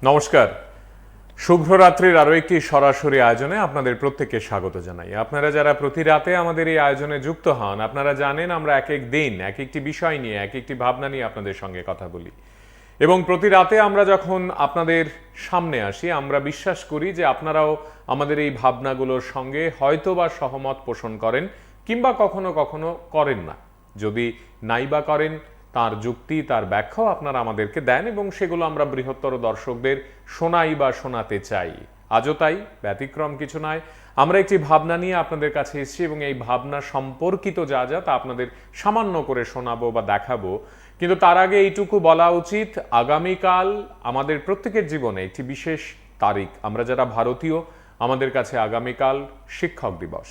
নমস্কার, শুভরাত্রির আরও একটি সরাসরি আয়োজনে আপনাদের প্রত্যেককে স্বাগত জানাই। আপনারা যারা প্রতি রাতে আমাদের এই আয়োজনে যুক্ত হন, আপনারা জানেন আমরা এক এক দিন এক একটি বিষয় নিয়ে এক একটি ভাবনা নিয়ে আপনাদের সঙ্গে কথা বলি এবং প্রতি রাতে আমরা যখন আপনাদের সামনে আসি আমরা বিশ্বাস করি যে আপনারাও আমাদের এই ভাবনাগুলোর সঙ্গে হয়তো বা সহমত পোষণ করেন কিংবা কখনো কখনো করেন না। যদি নাই বা করেন, তার যুক্তি তার ব্যাখ্যাও আপনারা আমাদেরকে দেন এবং সেগুলো আমরা বৃহত্তর দর্শকদের শোনাই বা শোনাতে চাই। আজও তাই, ব্যতিক্রম কিছু নয়। আমরা একটি ভাবনা নিয়ে আপনাদের কাছে এসেছি এবং এই ভাবনা সম্পর্কিত যা যা তা আপনাদের সামান্য করে শোনাবো বা দেখাবো। কিন্তু তার আগে এইটুকু বলা উচিত, আগামীকাল আমাদের প্রত্যেকের জীবনে একটি বিশেষ তারিখ। আমরা যারা ভারতীয়, আমাদের কাছে আগামীকাল শিক্ষক দিবস।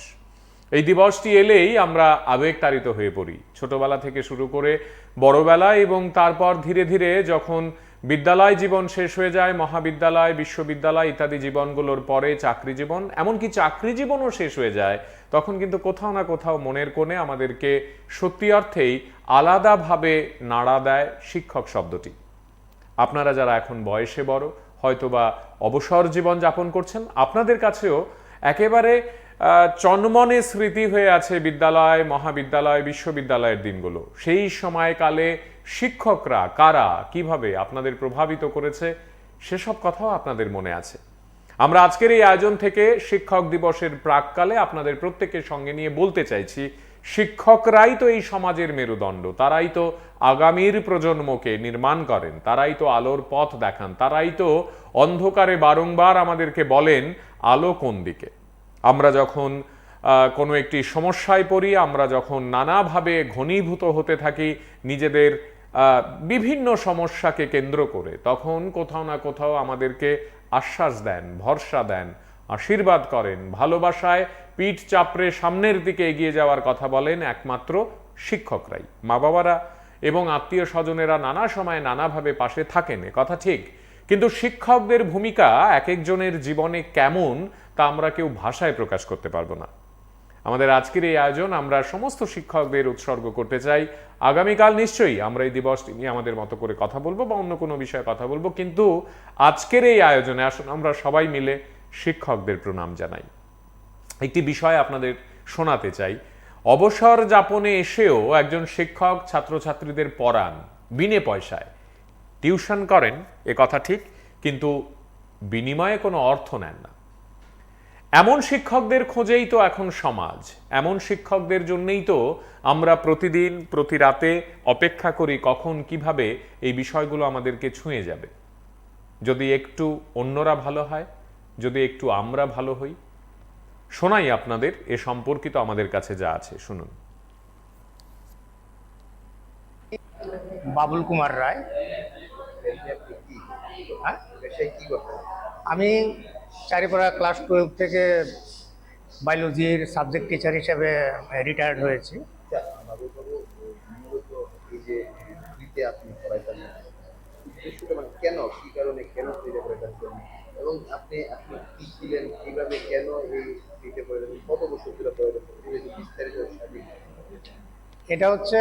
এই দিবসটি এলেই আমরা আবেগতাড়িত হয়ে পড়ি, ছোটবেলা থেকে শুরু করে বড়বেলা এবং তারপর ধীরে ধীরে যখন বিদ্যালয় জীবন শেষ হয়ে যায়, মহাবিদ্যালয়, বিশ্ববিদ্যালয় ইত্যাদি জীবনগুলোর পরে চাকরি জীবন, এমনকি চাকরি জীবনও শেষ হয়ে যায়, তখন কিন্তু কোথাও না কোথাও মনের কোণে আমাদেরকে সত্যি অর্থেই আলাদাভাবে নাড়া দেয় শিক্ষক শব্দটি। আপনারা যারা এখন বয়সে বড়, হয়তোবা অবসর জীবন যাপন করছেন, আপনাদের কাছেও একেবারে চনমনে স্মৃতি হয়ে আছে বিদ্যালয়, মহাবিদ্যালয়, বিশ্ববিদ্যালয়ের দিনগুলো। সেই সময়কালে শিক্ষকরা কারা, কিভাবে আপনাদের প্রভাবিত করেছে, সেসব কথাও আপনাদের মনে আছে। আমরা আজকের এই আয়োজন থেকে শিক্ষক দিবসের প্রাককালে আপনাদের প্রত্যেকের সঙ্গে নিয়ে বলতে চাইছি, শিক্ষকরাই তো এই সমাজের মেরুদণ্ড, তারাই তো আগামীর প্রজন্মকে নির্মাণ করেন, তারাই তো আলোর পথ দেখান, তারাই তো অন্ধকারে বারংবার আমাদেরকে বলেন আলো কোন দিকে। আমরা যখন কোনো একটি সমস্যায় পড়ি, আমরা যখন নানাভাবে ঘনীভূত হতে থাকি নিজেদের বিভিন্ন সমস্যাকে কেন্দ্র করে, তখন কোথাও না কোথাও আমাদেরকে আশ্বাস দেন, ভরসা দেন, আশীর্বাদ করেন, ভালোবাসায় পিঠ চাপড়ে সামনের দিকে এগিয়ে যাওয়ার কথা বলেন একমাত্র শিক্ষকরাই। মা বাবারা এবং আত্মীয় স্বজনেরা নানা সময় নানাভাবে পাশে থাকেন, কথা ঠিক, কিন্তু শিক্ষকদের ভূমিকা এক একজনের জীবনে কেমন তা আমরা কেউ ভাষায় প্রকাশ করতে পারবো না। আমাদের আজকের এই আয়োজন আমরা সমস্ত শিক্ষকদের উৎসর্গ করতে চাই। আগামীকাল নিশ্চয়ই আমরা এই দিবসটি নিয়ে আমাদের মতো করে কথা বলবো বা অন্য কোনো বিষয়ে কথা বলবো, কিন্তু আজকের এই আয়োজনে আসুন আমরা সবাই মিলে শিক্ষকদের প্রণাম জানাই। একটি বিষয় আপনাদের শোনাতে চাই। অবসর যাপনে এসেও একজন শিক্ষক ছাত্রছাত্রীদের পড়ান বিনে পয়সায়, টিউশন করেন, এ কথা ঠিক, কিন্তু বিনিময়ে কোনো অর্থ নেন না। এমন শিক্ষকদের খোঁজেই তো এখন সমাজ, এমন শিক্ষকদের জন্যই তো আমরা প্রতিদিন প্রতি রাতে অপেক্ষা করি কখন কিভাবে এই বিষয়গুলো আমাদেরকে ছুঁয়ে যাবে। যদি একটু অন্যরা ভালো হয়, যদি একটু আমরা ভালো হই। শোনাই আপনাদের এ সম্পর্কিত আমাদের কাছে যা আছে, শুনুন। বাবুল কুমার রায়। আমি চারিপাড়া ক্লাস 12 থেকে বায়োলজির সাবজেক্ট টিচার হিসেবে রিটায়ার্ড হয়েছি। কেন, কি কারণে, কেন এবং আপনি আপনি কি ছিলেন, কিভাবে, কেন এই ফ্রিতে পড়েছেন, কত বছর ধরে পড়েছেন, বিস্তারিত। এটা হচ্ছে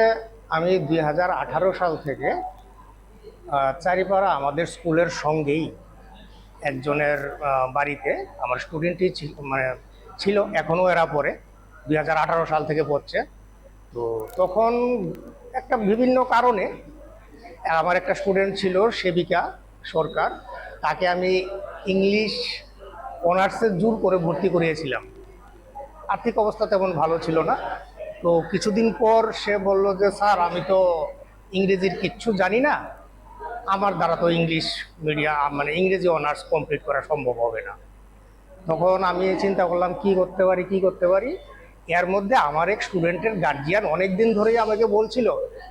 আমি 2018 সাল থেকে চারিপাড়া আমাদের স্কুলের সঙ্গেই একজনের বাড়িতে আমার স্টুডেন্টই ছিল, এখনও এরা পড়ে, 2018 সাল থেকে পড়ছে। তো তখন একটা বিভিন্ন কারণে আমার একটা স্টুডেন্ট ছিল সেবিকা সরকার, তাকে আমি ইংলিশ অনার্সে জোর করে ভর্তি করিয়েছিলাম। আর্থিক অবস্থা তেমন ভালো ছিল না। তো কিছুদিন পর সে বলল যে স্যার, আমি তো ইংরেজির কিচ্ছু জানি না, আমার দ্বারা তো ইংলিশ ইংরেজি অনার্স কমপ্লিট করা সম্ভব হবে না। তখন আমি চিন্তা করলাম কি করতে পারি। এর মধ্যে আমার এক স্টুডেন্টের গার্জিয়ান অনেক দিন ধরেই আমাকে বলছিল,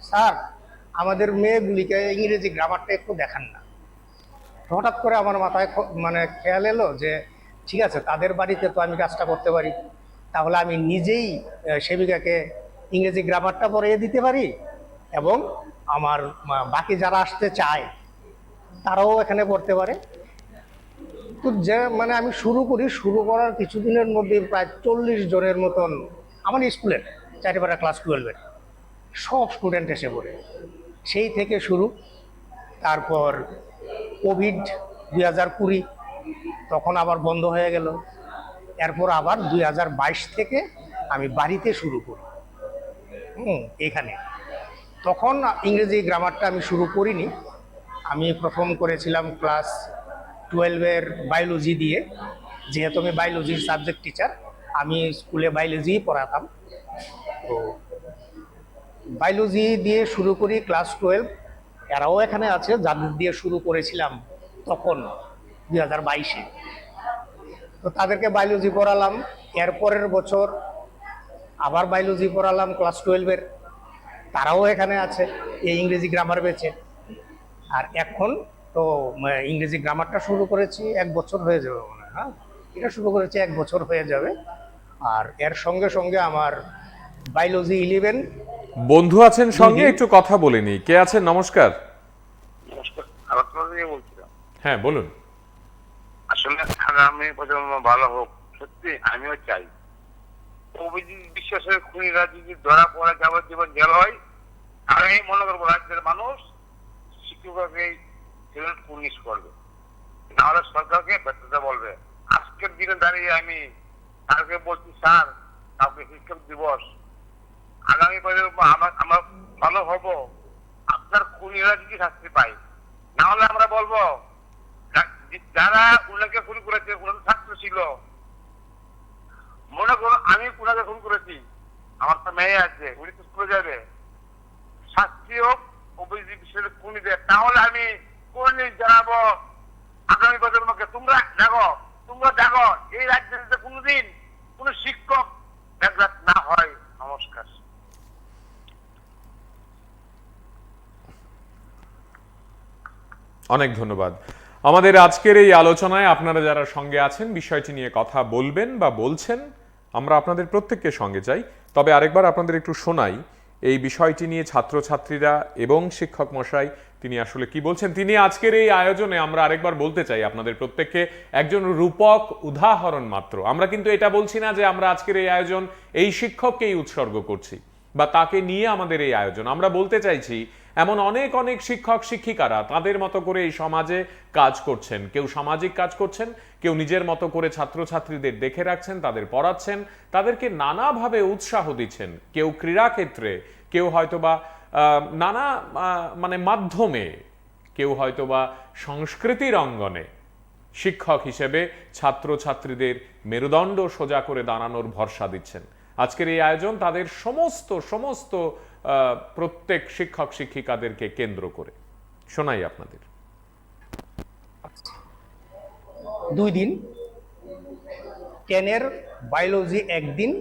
স্যার আমাদের মেয়েগুলিকে ইংরেজি গ্রামারটা একটু দেখান না। হঠাৎ করে আমার মাথায় খেয়াল এলো যে ঠিক আছে, তাদের বাড়িতে তো আমি কাজটা করতে পারি, তাহলে আমি নিজেই সেবিকাকে ইংরেজি গ্রামারটা পড়িয়ে দিতে পারি এবং আমার বাকি যারা আসতে চায় তারাও এখানে পড়তে পারে। তো আমি শুরু করার কিছুদিনের মধ্যে প্রায় 40 জনের মতন আমার স্কুলের চারিপাড়া ক্লাস 12-এর সব স্টুডেন্ট এসে পড়ে। সেই থেকে শুরু। তারপর কোভিড 2020, তখন আবার বন্ধ হয়ে গেল। এরপর আবার 2022 থেকে আমি বাড়িতে শুরু করি এখানে। তখন ইংরেজি গ্রামারটা আমি শুরু করিনি, আমি প্রথম করেছিলাম ক্লাস 12-এর বায়োলজি দিয়ে। যেহেতু আমি বায়োলজির সাবজেক্ট টিচার, আমি স্কুলে বায়োলজি পড়াতাম, তো বায়োলজি দিয়ে শুরু করি ক্লাস 12। এরাও এখানে আছে যাদের দিয়ে শুরু করেছিলাম তখন 2022-এ। তো তাদেরকে বায়োলজি পড়ালাম। এরপরের বছর আবার বায়োলজি পড়ালাম ক্লাস 12-এর, তারাও এখানে আছে এই ইংরেজি গ্রামার বেচে। আর এখন তো ইংরেজি গ্রামারটা শুরু করেছি 1 বছর হয়ে যাবে মনে হয়। হ্যাঁ, এটা শুরু করেছি 1 বছর হয়ে যাবে। আর এর সঙ্গে সঙ্গে আমার বায়োলজি 11। বন্ধু আছেন সঙ্গে, একটু কথা বলে নিই। কে আছেন? নমস্কার। নমস্কার, আলোচনা থেকে বলছিলাম। হ্যাঁ, বলুন। আসলে আগামী প্রজন্ম ভালো হোক, সত্যি আমিও চাই। অভিজিৎ বিশ্বাসের খুনিরা যদি ধরা পড়ে যাবজ্জীবন জেল হয়, আমি মনে করবো রাজ্যের মানুষ শিক্ষককে জেল পুলিশ করবে, নাহলে সরকারকে ব্যর্থতা বলবে। আজকের দিনে দাঁড়িয়ে আমি তাকে বলছি, স্যার কাউকে শিক্ষক দিবস, আগামী প্রজন্ম আমরা ভালো হব আপনার খুনিরা যদি শাস্তি পাই, না হলে আমরা বলবো যারা উনাকে খুন করেছে উনার ছাত্র ছিল। মনে করো আমি উনাকে খুন করেছি, আমার তো মেয়ে আছে, উনি তো স্কুলে যাবে, শাস্তি হোক অভিজিৎ বিষয়ে খুনিদের, তাহলে আমি কোন জানাবো আগামী প্রজন্মকে, তোমরা দেখো এই রাজ্যে যাতে কোনোদিন কোন শিক্ষক ব্যাঘাত না হয়। নমস্কার। অনেক ধন্যবাদ। আমাদের আজকের এই আলোচনায় আপনারা যারা সঙ্গে আছেন, বিষয়টি নিয়ে কথা বলবেন বা বলছেন, আমরা আপনাদের প্রত্যেককে সঙ্গে চাই। তবে আরেকবার আপনাদের একটু শোনাই এই বিষয়টি নিয়ে ছাত্রছাত্রীরা এবং শিক্ষক মশাই তিনি আসলে কি বলছেন। তিনি আজকের এই আয়োজনে, আমরা আরেকবার বলতে চাই আপনাদের প্রত্যেককে, একজন রূপক উদাহরণ মাত্র। আমরা কিন্তু এটা বলছি না যে আমরা আজকের এই আয়োজন এই শিক্ষককেই উৎসর্গ করছি বা তাকে নিয়ে আমাদের এই আয়োজন। আমরা বলতে চাইছি এমন অনেক অনেক শিক্ষক শিক্ষিকারা তাদের মতো করে এই সমাজে কাজ করছেন। কেউ সামাজিক কাজ করছেন, কেউ নিজের মতো করে ছাত্রছাত্রীদের দেখে রাখছেন, তাদের পড়াচ্ছেন, তাদেরকে নানাভাবে উৎসাহ দিচ্ছেন। কেউ ক্রীড়া ক্ষেত্রে, কেউ হয়তোবা নানা মাধ্যমে, কেউ হয়তোবা সংস্কৃতির অঙ্গনে শিক্ষক হিসেবে ছাত্রছাত্রীদের মেরুদণ্ড সোজা করে দাঁড়ানোর ভরসা দিচ্ছেন। আজকের এই আয়োজন তাদের সমস্ত প্রত্যেক শিক্ষক শিক্ষিকাদেরকে কেন্দ্র করে। শোনাই আপনাদের। 2 দিন, 10-এর বায়োলজি 1 দিন,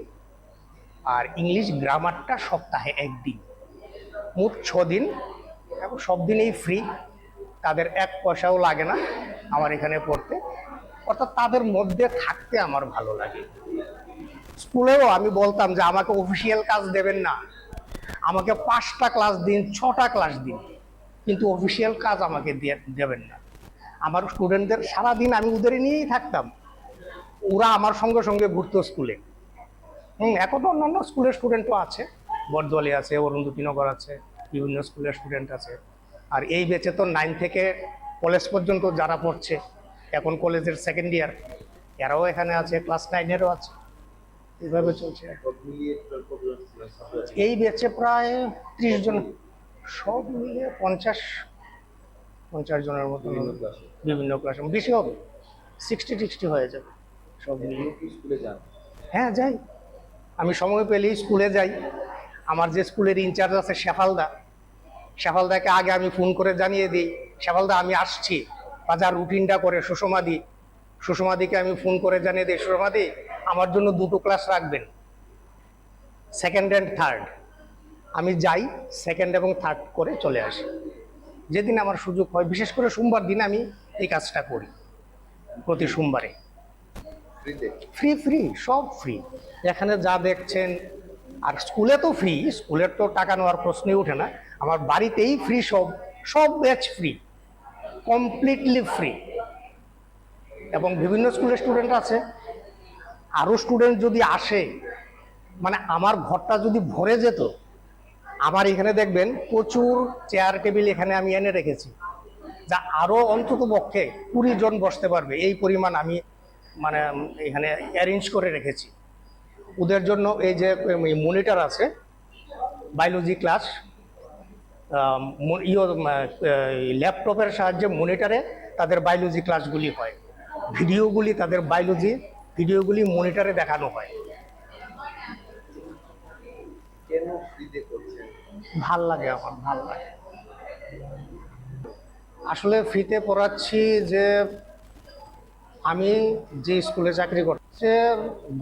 আর ইংলিশ গ্রামারটা সপ্তাহে 1 দিন, মোট 6 দিন। এবং সব দিনেই ফ্রি, তাদের 1 পয়সাও লাগে না আমার এখানে পড়তে। অর্থাৎ তাদের মধ্যে থাকতে আমার ভালো লাগে। স্কুলেও আমি বলতাম যে আমাকে অফিসিয়াল কাজ দেবেন না, আমাকে 5টা ক্লাস দিন, 6টা ক্লাস দিন, কিন্তু অফিসিয়াল কাজ আমাকে দেবেন না। আমার স্টুডেন্টদের সারাদিন আমি ওদের নিয়েই থাকতাম, ওরা আমার সঙ্গে সঙ্গে ঘুরতো স্কুলে। এখন অন্যান্য স্কুলের স্টুডেন্টও আছে, বরদোয়ালি আছে, অরুন্ধতিনগর আছে, বিভিন্ন স্কুলের স্টুডেন্ট আছে। আর এই ব্যাচে তো 9 থেকে কলেজ পর্যন্ত যারা পড়ছে, এখন কলেজের 2nd ইয়ার, এরাও এখানে আছে, ক্লাস 9-এরও আছে। এইভাবে চলছে। এই ব্যাচে প্রায় 30 জন, সব মিলিয়ে 50 জনের মতো, বিভিন্ন ক্লাসে বেশি হবে, 60 হয়ে যাবে সব মিলিয়ে। হ্যাঁ, যাই, আমি সময় পেলেই স্কুলে যাই। আমার যে স্কুলের ইনচার্জ আছে শেফালদাকে আগে আমি ফোন করে জানিয়ে দিই, শেফালদা আমি আসছি, বাজার রুটিনটা করে সুষমাদিকে আমি ফোন করে জানিয়ে দিই, সুষমাদি আমার জন্য 2টো ক্লাস রাখবেন, 2nd and 3rd। আমি যাই, 2nd এবং 3rd করে চলে আসি। যেদিন আমার সুযোগ হয়, বিশেষ করে সোমবার দিন আমি এই কাজটা করি, প্রতি সোমবারে। ফ্রি, সব ফ্রি। এখানে যা দেখছেন, আর স্কুলে তো ফ্রি, স্কুলের তো টাকা নেওয়ার প্রশ্নই ওঠে না। আমার বাড়িতেই ফ্রি, সব ব্যাচ ফ্রি, কমপ্লিটলি ফ্রি। এবং বিভিন্ন স্কুলের স্টুডেন্ট আছে, আরও স্টুডেন্ট যদি আসে, মানে আমার ঘরটা যদি ভরে যেত। আমার এখানে দেখবেন প্রচুর চেয়ার টেবিল এখানে আমি এনে রেখেছি, যা আরও অন্তত পক্ষে 20 জন বসতে পারবে এই পরিমাণ আমি মানে এখানে অ্যারেঞ্জ করে রেখেছি। ওদের জন্য এই যে মনিটর আছে, বায়োলজি ক্লাস, ল্যাপটপের সাহায্যে মনিটরে তাদের বায়োলজি ক্লাসগুলি হয়, ভিডিওগুলি তাদের বায়োলজি ভিডিওগুলি মনিটরে দেখানো হয়। কেন ফ্রিতে করছেন? ভাল লাগে, আমার ভাল লাগে। আসলে ফ্রিতে পড়াচ্ছি যে আমি যে স্কুলে চাকরি করছি,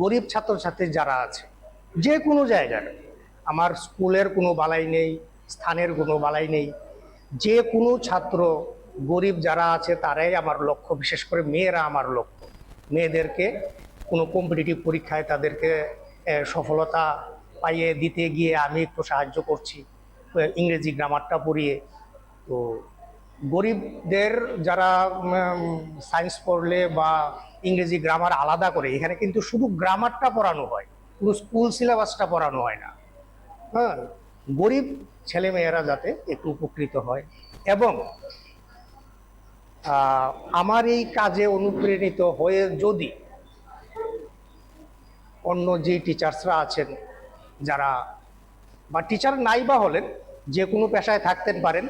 গরিব ছাত্রছাত্রী যারা আছে যে কোনো জায়গায়, আমার স্কুলের কোনো বালাই নেই, স্থানের কোনো বালাই নেই, যে কোনো ছাত্র গরিব যারা আছে তারাই আমার লক্ষ্য, বিশেষ করে মেয়েরা আমার লক্ষ্য। মেয়েদেরকে কোনো কম্পিটিটিভ পরীক্ষায় তাদেরকে সফলতা পাইয়ে দিতে গিয়ে আমি একটু সাহায্য করছি ইংরেজি গ্রামারটা পড়িয়ে। তো গরিবদের যারা সায়েন্স পড়লে বা ইংরেজি গ্রামার আলাদা করে, এখানে কিন্তু শুধু গ্রামারটা পড়ানো হয়, পুরো স্কুল সিলেবাসটা পড়ানো হয় না। হ্যাঁ, গরিব ছেলেমেয়েরা যাতে একটু উপকৃত হয়। এবং আমার এই কাজে অনুপ্রাণিত হয়ে যদি অন্য যে টিচার্সরা আছেন, যারা বা টিচার নাই বা হলেন, যে কোনো পেশায় থাকতেন পারেন,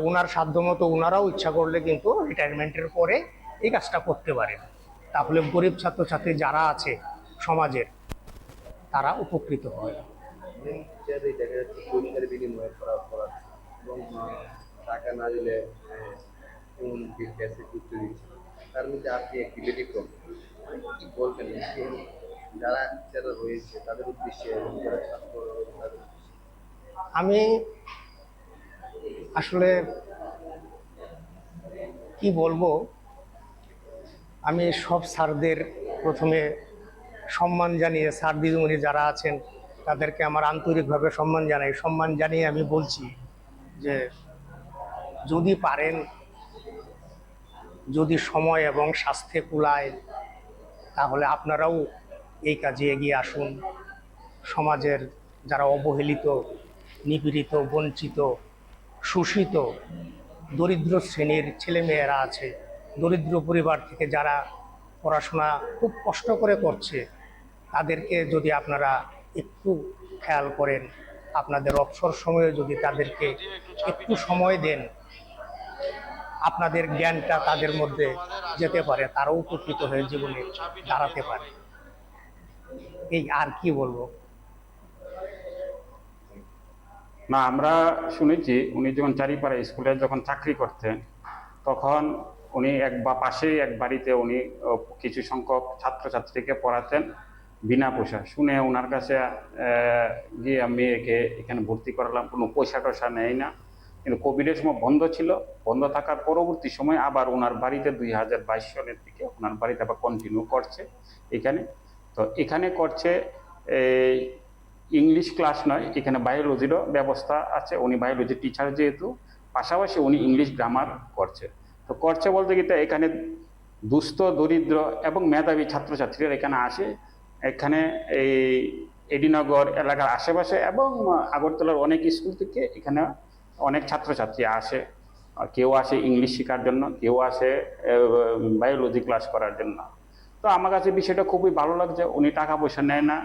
ওনার সাধ্যমতো ওনারাও ইচ্ছা করলে কিন্তু রিটায়ারমেন্টের পরে এই কাজটা করতে পারেন। তাহলে গরিব ছাত্রছাত্রী যারা আছে সমাজের, তারা উপকৃত হয়। টিচারে দেখা যাচ্ছে পয়সার বিনিময়ে পড়াচ্ছে এবং টাকা না দিলে কোন ক্যাসে করতে দিচ্ছে, তার মধ্যে আপনি একটি ব্যতিক্রম। কি বলবেন যারা টিচাররা রয়েছে তাদের উদ্দেশ্যে এবং যারা ছাত্র রয়েছে তাদের উদ্দেশ্যে? আমি আসলে কি বলবো, আমি সব স্যারদের প্রথমে সম্মান জানিয়ে, স্যার দিদিমণি যারা আছেন তাদেরকে আমার আন্তরিকভাবে সম্মান জানাই। সম্মান জানিয়ে আমি বলছি যে যদি পারেন, যদি সময় এবং স্বাস্থ্যে কুলায়, তাহলে আপনারাও এই কাজে এগিয়ে আসুন। সমাজের যারা অবহেলিত, নিপীড়িত, বঞ্চিত, শোষিত, দরিদ্র শ্রেণীর ছেলেমেয়েরা আছে, দরিদ্র পরিবার থেকে যারা পড়াশোনা খুব কষ্ট করে করছে, তাদেরকে যদি আপনারা একটু খেয়াল করেন, আপনাদের অবসর সময়ে যদি তাদেরকে একটু সময় দেন, আপনাদের জ্ঞানটা তাদের মধ্যে যেতে পারে, তারাও উপকৃত হয়ে জীবনে দাঁড়াতে পারে। এই আর কি বলবো। না, আমরা শুনেছি উনি যখন চারিপাড়া স্কুলে যখন চাকরি করতেন, তখন উনি পাশেই এক বাড়িতে উনি কিছু সংখ্যক ছাত্রছাত্রীকে পড়াতেন বিনা পয়সা। শুনে ওনার কাছে গিয়ে আমি একে এখানে ভর্তি করালাম, কোনো পয়সা টয়সা নেয় না। কিন্তু কোভিডের সময় বন্ধ ছিল, বন্ধ থাকার পরবর্তী সময় আবার ওনার বাড়িতে 2022 সালের দিকে ওনার বাড়িতে আবার কন্টিনিউ করছে এখানে। তো এখানে করছে ইংলিশ ক্লাস নয়, এখানে বায়োলজিরও ব্যবস্থা আছে। উনি বায়োলজি টিচার যেহেতু, পাশাপাশি উনি ইংলিশ গ্রামার করছে। তো করছে বলতে গিয়ে এখানে দুস্থ, দরিদ্র এবং মেধাবী ছাত্রছাত্রীরা এখানে আসে। এখানে এই এডিনগর এলাকার আশেপাশে এবং আগরতলার অনেক স্কুল থেকে এখানে অনেক ছাত্রছাত্রী আসে। কেউ আসে ইংলিশ শেখার জন্য, কেউ আসে বায়োলজি ক্লাস করার জন্য। তো আমার কাছে বিষয়টা খুবই ভালো লাগছে। উনি টাকা পয়সা নেয় না,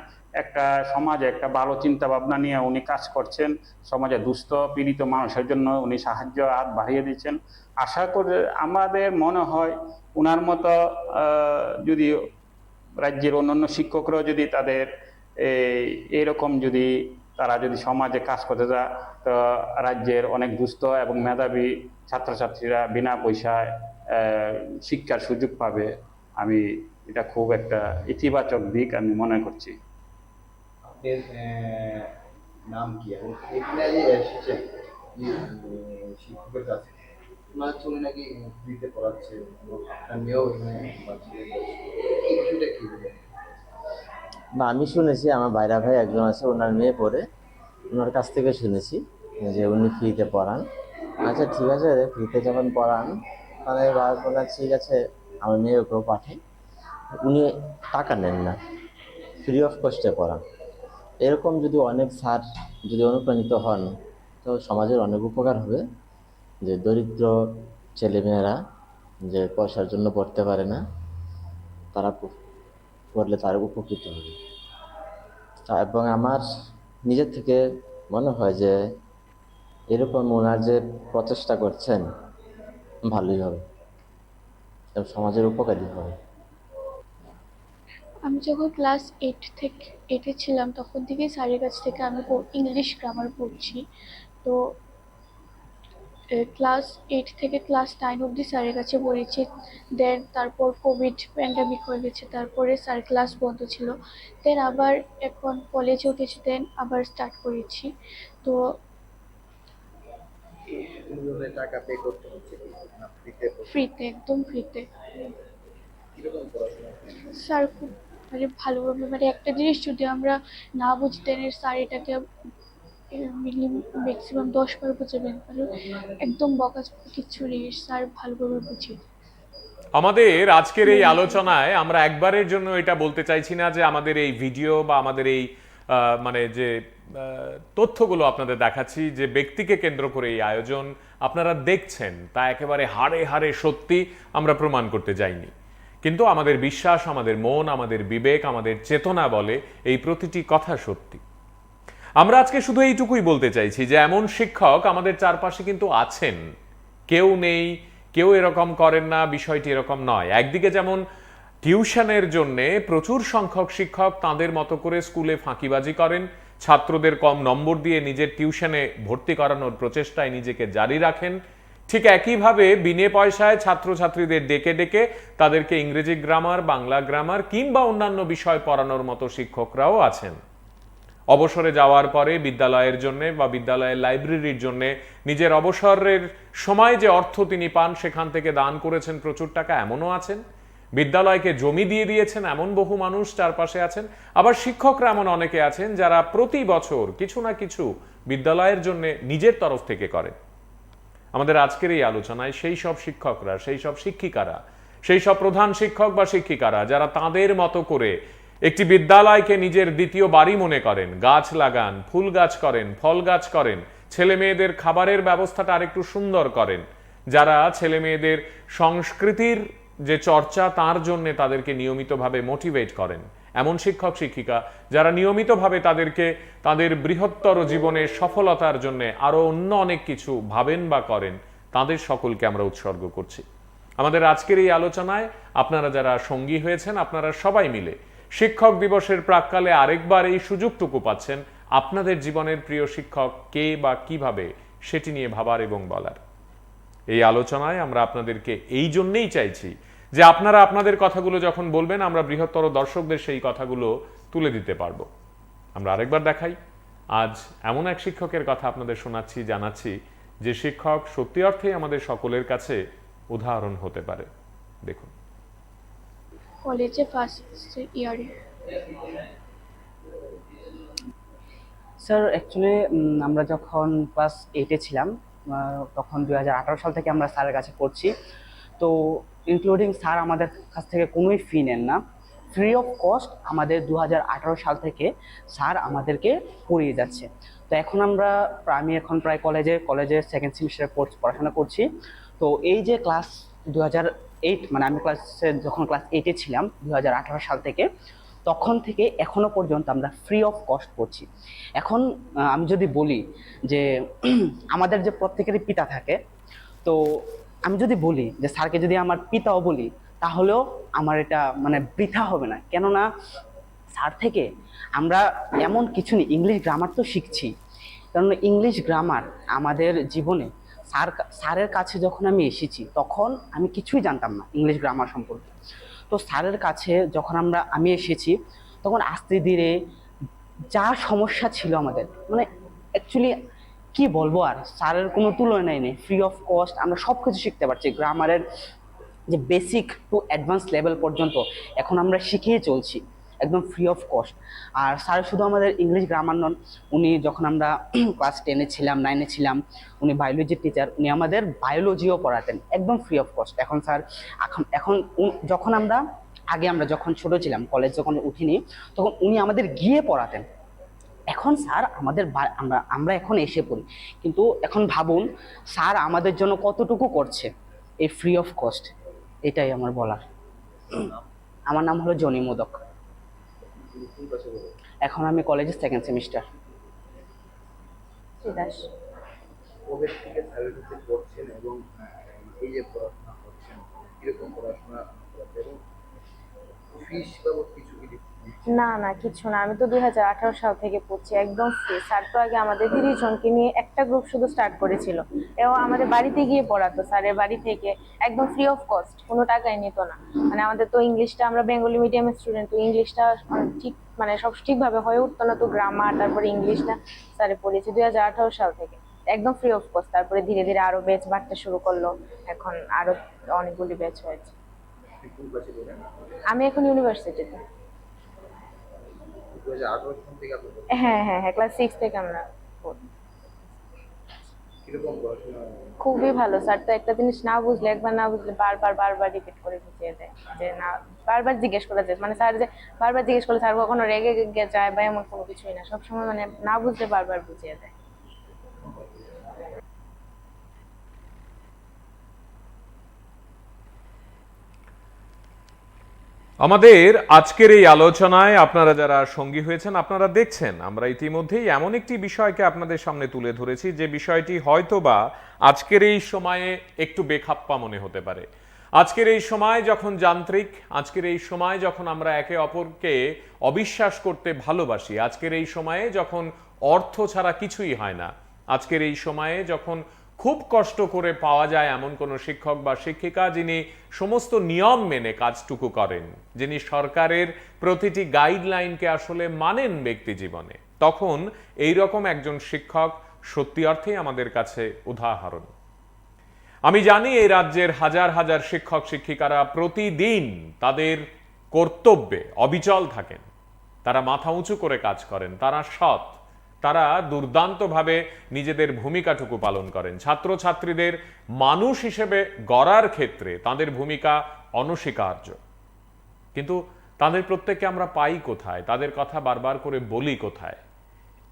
একটা সমাজে একটা ভালো চিন্তা ভাবনা নিয়ে উনি কাজ করছেন। সমাজে দুস্থ পীড়িত মানুষের জন্য উনি সাহায্য হাত বাড়িয়ে দিচ্ছেন। আশা করে আমাদের মনে হয় ওনার মতো যদি রাজ্যের অন্যান্য শিক্ষকরাও যদি তাদের এইরকম যদি তারা যদি সমাজে কাজ করতে যায়, তো রাজ্যের অনেক দুস্থ এবং মেধাবী ছাত্রছাত্রীরা বিনা পয়সায় শিক্ষার সুযোগ পাবে। আমি এটা খুব একটা ইতিবাচক দিক আমি মনে করছি। আপনার নাম কি এবং এখানে যে এসেছেন শিক্ষকের কাছে, ওনার চলে নাকি ফ্রিতে পড়াচ্ছে এবং আপনার মেয়েও এখানে পাচ্ছে, এই বিষয়টা কি বলবেন? না, আমি শুনেছি আমার বাইরা ভাই একজন আছে, ওনার মেয়ে পড়ে, ওনার কাছ থেকে শুনেছি যে উনি ফ্রিতে পড়ান। আচ্ছা ঠিক আছে, ফ্রিতে যখন পড়ান তাহলে বললাম ঠিক আছে, আমার মেয়েকেও পাঠাই। উনি টাকা নেন না, ফ্রি অফ কস্টে পড়ান। এরকম যদি অনেক স্যার যদি অনুপ্রাণিত হন, তো সমাজের অনেক উপকার হবে। যে দরিদ্র ছেলেমেয়েরা যে পয়সার জন্য পড়তে পারে না, তারা পড়লে তারা উপকৃত হবে। এবং আমার নিজের থেকে মনে হয় যে এরকম ওনার যে প্রচেষ্টা করছেন ভালোই হবে এবং সমাজের উপকারী হবে। আমি যখন ক্লাস 8 ছিলাম তখন থেকেই স্যারের কাছ থেকে আমি ইংলিশ গ্রামার পড়ছি। তো ক্লাস 8 থেকে ক্লাস 9 অবধি স্যারের কাছে পড়েছি। দেন তারপর কোভিড প্যান্ডামিক হয়ে গেছে, তারপরে স্যার ক্লাস বন্ধ ছিল। দেন আবার এখন কলেজে উঠেছি, দেন আবার স্টার্ট করেছি। তো মূল্যে টাকা পে করতে হচ্ছে কি না ফ্রিতে? ফ্রিতে, একদম ফ্রিতে। কিরকম পড়াশোনা? স্যার খুব মানে ভালোভাবে, মানে একটা জিনিস যদি আমরা না বুঝতেন, স্যার এটাকে ম্যাক্সিমাম 10 বার বুঝাবেন, মানে একদম বকাঝকা কিচ্ছু নেই, স্যার ভালোভাবে বুঝিয়ে দেন। আমাদের আজকের এই আলোচনায় আমরা একবারের জন্য এটা বলতে চাইছি না যে আমাদের এই ভিডিও বা আমাদের এই মানে যে তথ্যগুলো আপনাদের দেখাচ্ছি, যে ব্যক্তিকে কেন্দ্র করে এই আয়োজন আপনারা দেখছেন, তা একেবারে হাড়ে হাড়ে সত্যি আমরা প্রমাণ করতে যাইনি। কিন্তু আমাদের বিশ্বাস, আমাদের মন, আমাদের বিবেক, আমাদের চেতনা বলে এই প্রতিটি কথা সত্যি। আমরা আজকে শুধু এইটুকুই বলতে চাইছি যে এমন শিক্ষক আমাদের চারপাশে কিন্তু আছেন, কেউ নেই, কেউ এরকম করেন না, বিষয়টি এরকম নয়। একদিকে যেমন টিউশনের জন্য প্রচুর সংখ্যক শিক্ষক তাদের মতো করে স্কুলে ফাঁকিবাজি করেন, ছাত্রদের কম নম্বর দিয়ে নিজের টিউশনে ভর্তি করানোর প্রচেষ্টায় নিজেকে জারি রাখেন, ঠিক একইভাবে বিনে পয়সায় ছাত্রছাত্রীদের ডেকে ডেকে তাদেরকে ইংরেজি গ্রামার, বাংলা গ্রামার কিংবা অন্যান্য বিষয় পড়ানোর মতো শিক্ষকরাও আছেন। অবসরে যাওয়ার পরে বিদ্যালয়ের জন্য বা বিদ্যালয়ের লাইব্রেরির জন্য নিজের অবসরের সময় যে অর্থ তিনি পান সেখান থেকে দান করেছেন প্রচুর টাকা, এমনও আছেন। বিদ্যালয়কে জমি দিয়ে দিয়েছেন, এমন বহু মানুষ চারপাশে আছেন। আবার শিক্ষকরা এমন অনেকে আছেন যারা প্রতি বছর কিছু না কিছু বিদ্যালয়ের জন্য নিজের তরফ থেকে করেন। আমাদের আজকের এই আলোচনায় সেই সব শিক্ষকরা, সেই সব শিক্ষিকারা, সেই সব প্রধান শিক্ষক বা শিক্ষিকারা যারা তাদের মতো করে একটি বিদ্যালয়কে নিজের দ্বিতীয় বাড়ি মনে করেন, গাছ লাগান, ফুল গাছ করেন, ফল গাছ করেন, ছেলে মেয়েদের খাবারের ব্যবস্থাটা আরেকটু সুন্দর করেন, যারা ছেলে মেয়েদের সংস্কৃতির যে চর্চা তার জন্য তাদেরকে নিয়মিতভাবে মোটিভেট করেন, এমন শিক্ষক শিক্ষিকা যারা নিয়মিতভাবে তাদেরকে তাদের বৃহত্তর জীবনের সফলতার জন্য আরো অন্য অনেক কিছু ভাবেন বা করেন, তাদের সকলকে আমরা উৎসর্গ করছি। আমাদের আজকের এই আলোচনায় আপনারা যারা সঙ্গী হয়েছেন, আপনারা সবাই মিলে শিক্ষক দিবসের প্রাক্কালে আরেকবার এই সুযোগটুকু পাচ্ছেন আপনাদের জীবনের প্রিয় শিক্ষক কে বা কিভাবে সেটি নিয়ে ভাবার এবং বলার। এই আলোচনায় আমরা আপনাদেরকে এই জন্যেই চাইছি যে আপনারা আপনাদের কথাগুলো যখন বলবেন আমরা বৃহত্তর দর্শকদের সেই কথাগুলো তুলে দিতে পারবো। আমরা আরেকবার দেখাই, আজ এমন এক শিক্ষকের কথা আপনাদের শোনাচ্ছি, জানাচ্ছি যে শিক্ষক সত্যি অর্থেই আমাদের সকলের কাছে উদাহরণ হতে পারে। দেখুন। কলেজে ফার্স্ট ইয়ারে। স্যার অ্যাকচুয়ালি আমরা যখন ক্লাস 8-এ ছিলাম তখন 2018 সাল থেকে আমরা স্যারের কাছে পড়ছি। তো ইনক্লুডিং স্যার আমাদের কাছ থেকে কোনোই ফি নেন না, ফ্রি অফ কস্ট আমাদের 2018 সাল থেকে স্যার আমাদেরকে পড়িয়ে যাচ্ছে। তো এখন আমি এখন প্রায় কলেজে সেকেন্ড সেমিস্টারে পড়াশোনা করছি। তো এই যে ক্লাস 2008 মানে আমি যখন ক্লাস 8-এ ছিলাম 2018 সাল থেকে, তখন থেকে এখনো পর্যন্ত আমরা ফ্রি অফ কস্ট করছি। এখন আমি যদি বলি যে আমাদের যে প্রত্যেকেরই পিতা থাকে, তো আমি যদি বলি যে স্যারকে যদি আমার পিতাও বলি তাহলেও আমার এটা মানে বৃথা হবে না। কেননা স্যার থেকে আমরা এমন কিছু নেই, ইংলিশ গ্রামার তো শিখছি, কারণ ইংলিশ গ্রামার আমাদের জীবনে স্যারের কাছে যখন আমি এসেছি তখন আমি কিছুই জানতাম না ইংলিশ গ্রামার সম্পর্কে। তো স্যারের কাছে যখন আমি এসেছি তখন আস্তে ধীরে যা সমস্যা ছিল আমাদের, মানে অ্যাকচুয়ালি কি বলবো, আর স্যারের কোনো তুলনাই নেই। ফ্রি অফ কস্ট আমরা সব কিছু শিখতে পারছি, গ্রামারের যে বেসিক টু অ্যাডভান্স লেভেল পর্যন্ত এখন আমরা শিখিয়ে চলছি একদম ফ্রি অফ কস্ট। আর স্যার শুধু আমাদের ইংলিশ গ্রামার নন, উনি যখন আমরা ক্লাস 10-এ ছিলাম, 9-এ ছিলাম, উনি বায়োলজির টিচার, উনি আমাদের বায়োলজিও পড়াতেন একদম ফ্রি অফ কস্ট। এখন স্যার যখন আমরা যখন ছোট ছিলাম, কলেজ যখন উঠিনি, তখন উনি আমাদের গিয়ে পড়াতেন। এখন স্যার আমরা এখন এসে পড়ি, কিন্তু এখন ভাবুন স্যার আমাদের জন্য কতটুকু করছে। এই ফ্রি অফ কস্ট, এটাই আমার বলার। আমার নাম হলো জনি মোদক। তুমি কোন ক্লাসে পড়ো? এখন আমি কলেজের সেকেন্ড সেমিস্টার। কবে থেকে স্যারের কাছে পড়ছেন এবং এই যে পড়াশোনা করছেন কিরকম পড়াশোনা করাতে এবং ফিস বাবদ কিছু কি দিচ্ছেন? না না কিছু না, আমি তো 2018 সাল থেকে পড়ছি, একদম ফ্রি। স্যার তো আগে আমাদের 30 জনকে নিয়ে একটা গ্রুপ শুধু স্টার্ট করেছিল, এবং আমাদের বাড়িতে গিয়ে পড়াতো, স্যারের বাড়ি থেকে একদম ফ্রি অফ কস্ট, কোনো টাকাই নিত না। মানে আমাদের তো ইংলিশটা, আমরা বেঙ্গলি মিডিয়ামের স্টুডেন্ট, তো ইংলিশটা ঠিক মানে সব ঠিকভাবে হয়ে উঠতো না, তো গ্রামার তারপরে ইংলিশটা স্যারে পড়িয়েছি 2018 সাল থেকে একদম ফ্রি অফ কস্ট। তারপরে ধীরে ধীরে আরো ব্যাচ বাড়তে শুরু করলো, এখন আরো অনেকগুলি ব্যাচ হয়েছে। আপনি কোন ক্লাসে পড়েন? আমি এখন ইউনিভার্সিটিতে। 2018 সাল থেকে আপনি পড়ছেন। হ্যাঁ হ্যাঁ হ্যাঁ, ক্লাস 6 থেকে আমরা পড়ি। কিরকম পড়াশোনা? খুবই ভালো। স্যার তো একটা জিনিস না বুঝলে, একবার না বুঝলে বারবার বারবার রিপিট করে বুঝিয়ে দেয়, যে না বারবার জিজ্ঞেস করা যায়, মানে স্যার যে বারবার জিজ্ঞেস করলে স্যার কখনো রেগে যায় বা এমন কোনো কিছুই না, সবসময় মানে না বুঝলে বারবার বুঝিয়ে দেয়। আমাদের আজকের এই আলোচনায় আপনারা যারা সঙ্গী হয়েছেন, আপনারা দেখছেন আমরা ইতিমধ্যেই এমন একটি বিষয়কে আপনাদের সামনে তুলে ধরেছি যে বিষয়টি হয়তোবা আজকের এই সময়ে একটু বেখাপ্পা মনে হতে পারে। আজকের এই সময় যখন যান্ত্রিক, আজকের এই সময় যখন আমরা একে অপরকে অবিশ্বাস করতে ভালোবাসি, আজকের এই সময়ে যখন অর্থ ছাড়া কিছুই হয় না, আজকের এই সময়ে যখন খুব কষ্ট করে পাওয়া যায় এমন কোনো শিক্ষক বা শিক্ষিকা যিনি সমস্ত নিয়ম মেনে কাজটুকু করেন, যিনি সরকারের প্রতিটি গাইডলাইনকে আসলে মানেন ব্যক্তি জীবনে, তখন এই রকম একজন শিক্ষক সত্যি অর্থেই আমাদের কাছে উদাহরণ। আমি জানি এই রাজ্যের হাজার হাজার শিক্ষক শিক্ষিকারা প্রতিদিন তাদের কর্তব্যে অবিচল থাকেন, তারা মাথা উঁচু করে কাজ করেন, তারা সৎ, তারা দুর্দান্তভাবে নিজেদের ভূমিকাটুকু পালন করেন। ছাত্রছাত্রীদের মানুষ হিসেবে গড়ার ক্ষেত্রে তাদের ভূমিকা অনস্বীকার্য। কিন্তু তাদের প্রত্যেককে আমরা পাই কোথায়, তাদের কথা বারবার করে বলি কোথায়?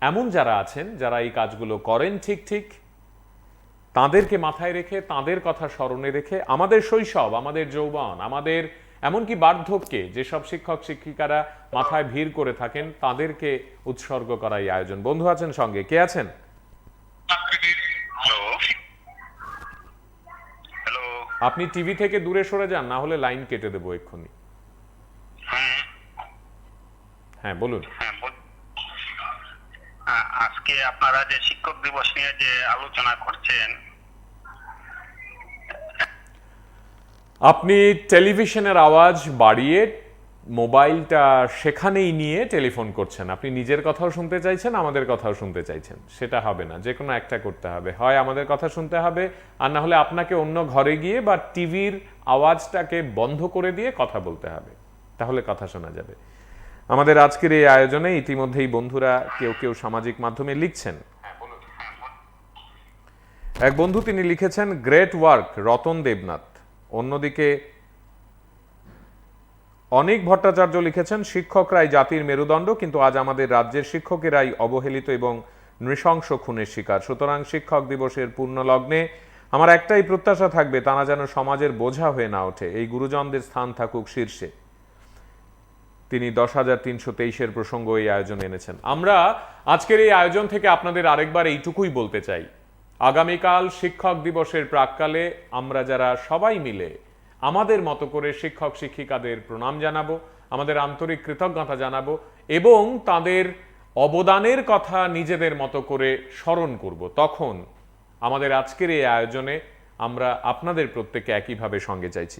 এমন যারা আছেন যারা এই কাজগুলো করেন ঠিক ঠিক, তাদেরকে মাথায় রেখে, তাদের কথা স্মরণে রেখে আমাদের শৈশব, আমাদের যৌবন, আমাদের এমনকি বার্ধক্যে যেসব শিক্ষক শিক্ষিকারা মাথায় ভিড় করে থাকেন তাদেরকে উৎসর্গ করা এই আয়োজন। বন্ধু আছেন সঙ্গে, কে আছেন? আপনি টিভি থেকে দূরে সরে যান, না হলে লাইন কেটে দেবো এক্ষুনি। হ্যাঁ বলুন। আজকে আপনারা যে শিক্ষক দিবস নিয়ে যে আলোচনা করছেন, আপনি টেলিভিশনের আওয়াজ বাড়িয়ে মোবাইলটা সেখানেই নিয়ে টেলিফোন করছেন। আপনি নিজের কথাও শুনতে চাইছেন, আমাদের কথাও শুনতে চাইছেন, সেটা হবে না। যে কোনো একটা করতে হবে, হয় আমাদের কথা শুনতে হবে, আর না হলে আপনাকে অন্য ঘরে গিয়ে বা টিভির আওয়াজটাকে বন্ধ করে দিয়ে কথা বলতে হবে, তাহলে কথা শোনা যাবে। আমাদের আজকের এই আয়োজনে ইতিমধ্যেই বন্ধুরা কেউ কেউ সামাজিক মাধ্যমে লিখছেন। এক বন্ধু তিনি লিখেছেন, গ্রেট ওয়ার্ক রতন দেবনাথ। অন্যদিকে অনেক ভট্টাচার্য লিখেছেন, শিক্ষকরাই জাতির মেরুদণ্ড, কিন্তু আজ আমাদের রাজ্যের শিক্ষকেরাই অবহেলিত এবং নৃশংস খুনের শিকার। সুতরাং শিক্ষক দিবসের পূর্ণ লগ্নে আমার একটাই প্রত্যাশা থাকবে, তারা যেন সমাজের বোঝা হয়ে না ওঠে, এই গুরুজনদের স্থান থাকুক শীর্ষে। তিনি 10,323-এর প্রসঙ্গ এই আয়োজনে এনেছেন। আমরা আজকের এই আয়োজন থেকে আপনাদের আরেকবার এইটুকুই বলতে চাই, আগামীকাল শিক্ষক দিবসের প্রাক্কালে আমরা যারা সবাই মিলে আমাদের মতো করে শিক্ষক শিক্ষিকাদের প্রণাম জানাবো, আমাদের আন্তরিক কৃতজ্ঞতা জানাবো এবং তাদের অবদানের কথা নিজেদের মতো করে স্মরণ করব, তখন আমাদের আজকের এই আয়োজনে আমরা আপনাদের প্রত্যেককে একইভাবে সঙ্গে চাইছি।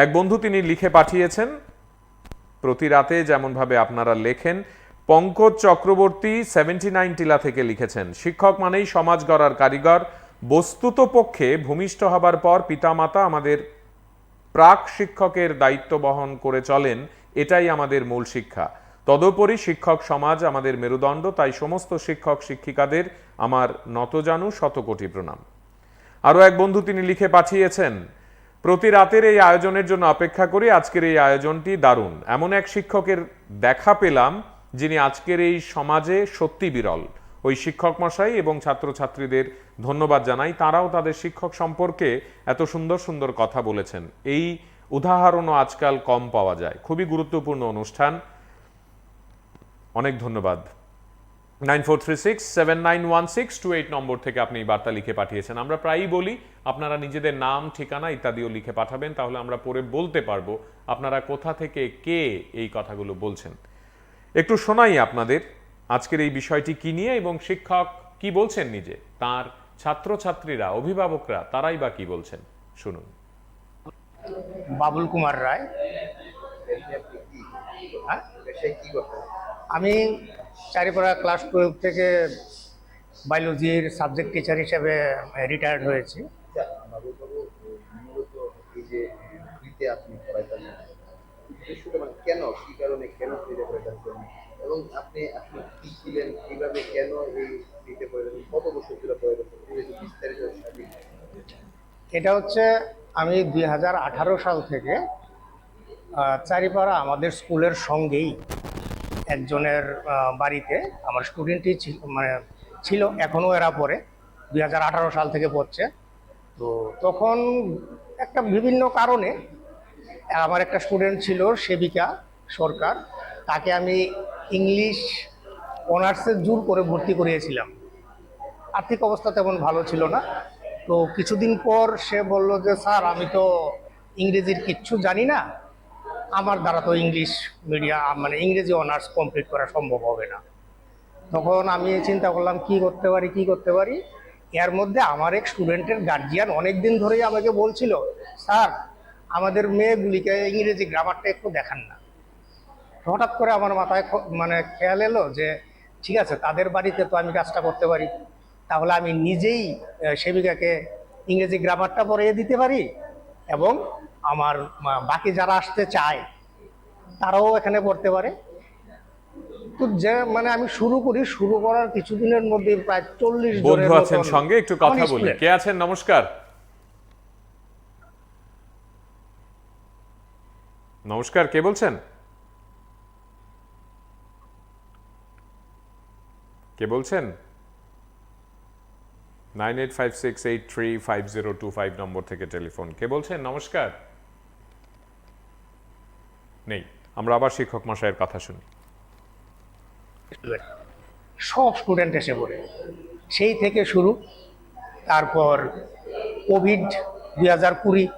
এক বন্ধু তিনি লিখে পাঠিয়েছেন, প্রতি রাতে যেমনভাবে আপনারা লেখেন, পঙ্কজ চক্রবর্তী 79 টিলা থেকে লিখেছেন, শিক্ষক মানেই সমাজ গড়ার কারিগর। বস্তুত পক্ষে ভূমিষ্ঠ হবার পর পিতামাতা আমাদের প্রাক শিক্ষকের দায়িত্ব বহন করে চলেন, এটাই আমাদের মূল শিক্ষা। তদুপরি শিক্ষক সমাজ আমাদের মেরুদণ্ড, তাই সমস্ত শিক্ষক শিক্ষিকাদের আমার নতজানু শতকোটি প্রণাম। আরও এক বন্ধু তিনি লিখে পাঠিয়েছেন, প্রতি রাতের এই আয়োজনের জন্য অপেক্ষা করি, আজকের এই আয়োজনটি দারুণ। এমন এক শিক্ষকের দেখা পেলাম যিনি আজকের এই সমাজে সত্যি বিরল। ওই শিক্ষক মশাই এবং ছাত্রছাত্রীদের ধন্যবাদ জানাই। তারাও তাদের শিক্ষক সম্পর্কে এত সুন্দর সুন্দর কথা বলেছেন। এই উদাহরণও আজকাল কম পাওয়া যায়। খুবই গুরুত্বপূর্ণ অনুষ্ঠান। অনেক ধন্যবাদ। 9436791628 নম্বর থেকে আপনি বার্তা লিখে পাঠিয়েছেন। আমরা প্রায়ই বলি আপনারা নিজেদের নাম, ঠিকানা ইত্যাদিও লিখে পাঠাবেন, তাহলে আমরা পরে বলতে পারবো আপনারা কোথা থেকে কে এই কথাগুলো বলছেন। একটু শোনাই আপনাদের আজকের এই বিষয়টি কি নিয়ে এবং শিক্ষক কি বলছেন নিজে, তার ছাত্রছাত্রীরা, অভিভাবকরা তারাই বা কি বলছেন, শুনুন। বাবুল কুমার রায়। হ্যাঁ? কি করতে আমি চারিপাড়া ক্লাস 12 থেকে বায়োলজির সাবজেক্ট টিচার হিসেবে রিটায়ার্ড হয়েছি। বাবুবাবু মূলত এই যে ফ্রিতে আপনি পড়াইতেন, উদ্দেশ্যটা মানে কেন, কি কারণে কেন ফ্রিতে পড়াইতেন এবং আপনি আপনি কি ছিলেন, কিভাবে কেন এই ফ্রিতে পড়াইতেন, কত বছর ধরে পড়াইতেন, বিস্তারিত এটা হচ্ছে আমি 2018 সাল থেকে চারিপাড়া আমাদের স্কুলের সঙ্গেই একজনের বাড়িতে আমার স্টুডেন্টই ছিল, এখনও এরা পড়ে, 2018 সাল থেকে পড়ছে। তো তখন একটা বিভিন্ন কারণে আমার একটা স্টুডেন্ট ছিল সেবিকা সরকার, তাকে আমি ইংলিশ অনার্সে জোর করে ভর্তি করিয়েছিলাম। আর্থিক অবস্থা তেমন ভালো ছিল না। তো কিছুদিন পর সে বলল যে স্যার আমি তো ইংরেজির কিচ্ছু জানি না, আমার দ্বারা তো ইংলিশ ইংরেজি অনার্স কমপ্লিট করা সম্ভব হবে না। তখন আমি চিন্তা করলাম কি করতে পারি। এর মধ্যে আমার এক স্টুডেন্টের গার্জিয়ান অনেক দিন ধরেই আমাকে বলছিল, স্যার আমাদের মেয়েগুলিকে ইংরেজি গ্রামারটা একটু দেখান না। হঠাৎ করে আমার মাথায় খেয়াল এলো যে ঠিক আছে, তাদের বাড়িতে তো আমি কাজটা করতে পারি, তাহলে আমি নিজেই সেবিকাকে ইংরেজি গ্রামারটা পড়িয়ে দিতে পারি এবং আমার বাকি যারা আসতে চায় তারাও এখানে পড়তে পারে। তো যে আমি শুরু করার কিছুদিনের মধ্যে প্রায় 40 বন্ধু আছেন সঙ্গে, একটু কথা বলি। কে আছেন? নমস্কার। নমস্কার, কে বলছেন? কে বলছেন? 9856835025 নম্বর থেকে টেলিফোন। কে বলছেন? নমস্কার। নেই। আমরা আবার শিক্ষক মশাইয়ের কথা শুনি। সব স্টুডেন্ট এসে পড়ে, সেই থেকে শুরু। তারপর কোভিড 2020,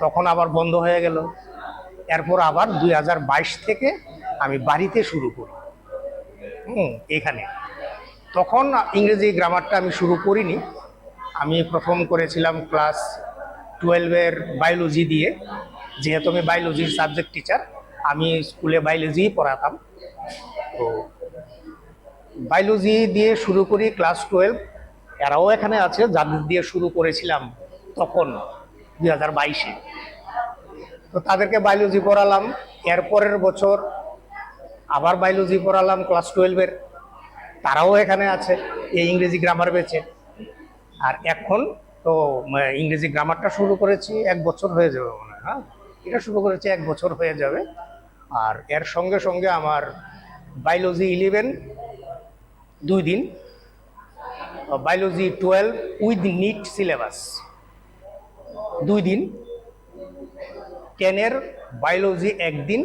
তখন আবার বন্ধ হয়ে গেল। এরপর আবার 2022 থেকে আমি বাড়িতে শুরু করি এখানে। তখন ইংরেজি গ্রামারটা আমি শুরু করিনি, আমি প্রথম করেছিলাম ক্লাস 12-এর বায়োলজি দিয়ে। যেহেতু আমি বায়োলজির সাবজেক্ট টিচার, আমি স্কুলে বায়োলজি পড়াতাম। তো বায়োলজি দিয়ে শুরু করি ক্লাস 12। এরাও এখানে আছে যাদের দিয়ে শুরু করেছিলাম তখন 2022-এ। তো তাদেরকে বায়োলজি পড়ালাম। এরপরের বছর আবার বায়োলজি পড়ালাম ক্লাস 12-এর, তারাও এখানে আছে এই ইংরেজি গ্রামার বেচে। আর এখন তো ইংরেজি গ্রামারটা শুরু করেছি 1 বছর হয়ে যাবে মনে হয়। হ্যাঁ, এটা শুরু করেছি 1 বছর হয়ে যাবে। আর এর সঙ্গে সঙ্গে আমার বায়োলজি 11 2 দিন, বায়োলজি 12 উইথ নিট সিলেবাস 2 দিন, 10-এর বায়োলজি 1 দিন,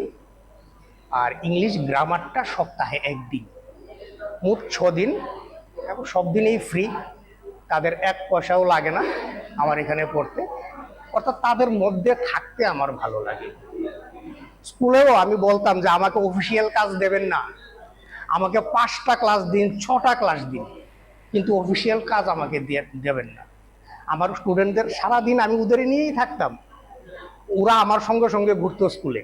আর ইংলিশ গ্রামারটা সপ্তাহে 1 দিন, মোট 6 দিন। এবং সব দিনেই ফ্রি, তাদের 1 পয়সাও লাগে না আমার এখানে পড়তে। অর্থাৎ তাদের মধ্যে থাকতে আমার ভালো লাগে। স্কুলেও আমি বলতাম যে আমাকে অফিসিয়াল কাজ দেবেন না, আমাকে 5টা ক্লাস দিন, 6টা ক্লাস দিন, কিন্তু অফিসিয়াল কাজ আমাকে দেবেন না। আমার স্টুডেন্টদের সারাদিন আমি ওদের নিয়েই থাকতাম, ওরা আমার সঙ্গে সঙ্গে ঘুরতো স্কুলে।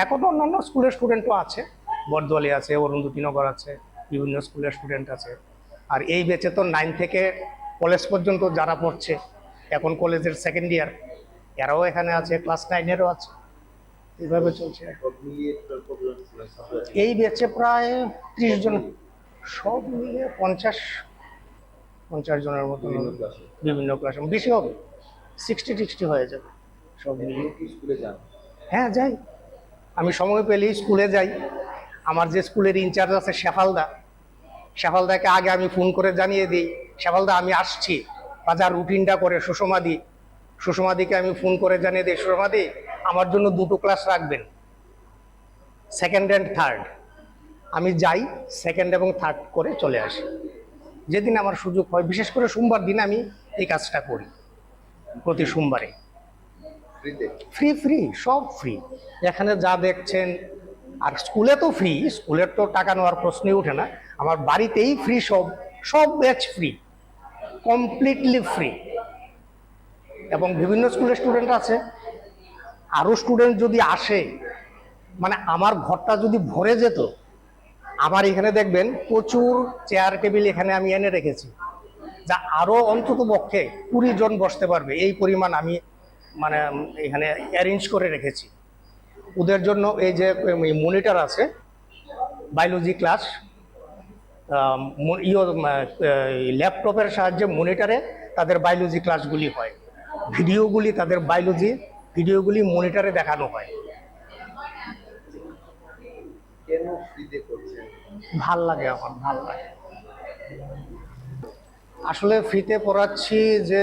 এখন অন্যান্য স্কুলের স্টুডেন্টও আছে, বরদোয়ালি আছে, অরুন্ধতিনগর আছে, বিভিন্ন স্কুলের স্টুডেন্ট আছে। আর এই ব্যাচে তো 9 থেকে কলেজ পর্যন্ত যারা পড়ছে, এখন কলেজের 2nd ইয়ার, এরাও এখানে আছে, ক্লাস 9-এরও আছে। এইভাবে চলছে। এই ব্যাচে প্রায় 30 জন, সব মিলিয়ে 50 জনের মতো, বিভিন্ন ক্লাসে বেশি হবে, 60 হয়ে যাবে সব মিলিয়ে। হ্যাঁ যাই, আমি সময় পেলেই স্কুলে যাই। আমার যে স্কুলের ইনচার্জ আছে শেফালদা, শেফালদাকে আগে আমি ফোন করে জানিয়ে দিই, শেফালদা আমি আসছি, বা যার রুটিনটা করে সুষমাদিকে আমি ফোন করে জানিয়ে দিই, সুষমাদি আমার জন্য 2টো ক্লাস রাখবেন, সেকেন্ড অ্যান্ড থার্ড। আমি যাই, সেকেন্ড এবং থার্ড করে চলে আসি যেদিন আমার সুযোগ হয়। বিশেষ করে সোমবার দিন আমি এই কাজটা করি, প্রতি সোমবারে। ফ্রিতে? ফ্রি, সব ফ্রি। এখানে যা দেখছেন, আর স্কুলে তো ফ্রি, স্কুলের তো টাকা নেওয়ার প্রশ্নই ওঠে না। আমার বাড়িতেই ফ্রি, সব ব্যাচ ফ্রি, কমপ্লিটলি ফ্রি। এবং বিভিন্ন স্কুলের স্টুডেন্ট আছে, আরো স্টুডেন্ট যদি আসে, মানে আমার ঘরটা যদি ভরে যেত। আমার এখানে দেখবেন প্রচুর চেয়ার টেবিল এখানে আমি এনে রেখেছি, যা আরো অন্তত পক্ষে 20 জন বসতে পারবে, এই পরিমাণ আমি মানে এখানে অ্যারেঞ্জ করে রেখেছি ওদের জন্য। এই যে মনিটর আছে, বায়োলজি ক্লাস, ল্যাপটপের সাহায্যে মনিটরে তাদের বায়োলজি ক্লাসগুলি হয়, ভিডিওগুলি, তাদের বায়োলজি ভিডিওগুলি মনিটরে দেখানো হয়। কেন ফ্রিতে করছেন? ভাল লাগে, আমার ভাল লাগে। আসলে ফ্রিতে পড়াচ্ছি যে